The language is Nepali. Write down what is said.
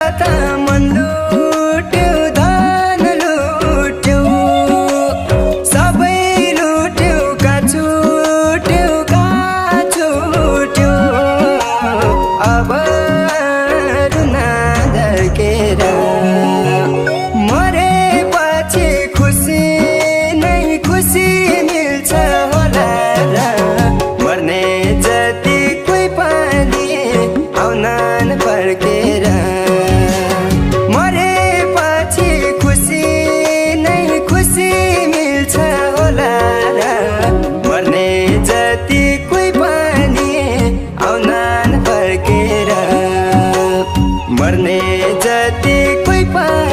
मन लुट्यो धन लुट्यो सबै लुट्यो का छुट्यो अब रुन धर्केर मरेपछि खुसी नै खुसी मिल्छ होला र मर्ने जति कोही पनि आउनन् फर्केर मरेपछि खुसी नै खुसी मिल्छ होला र मर्ने जति कोही पनि आउनन् फर्केर मर्ने जति कोही पनि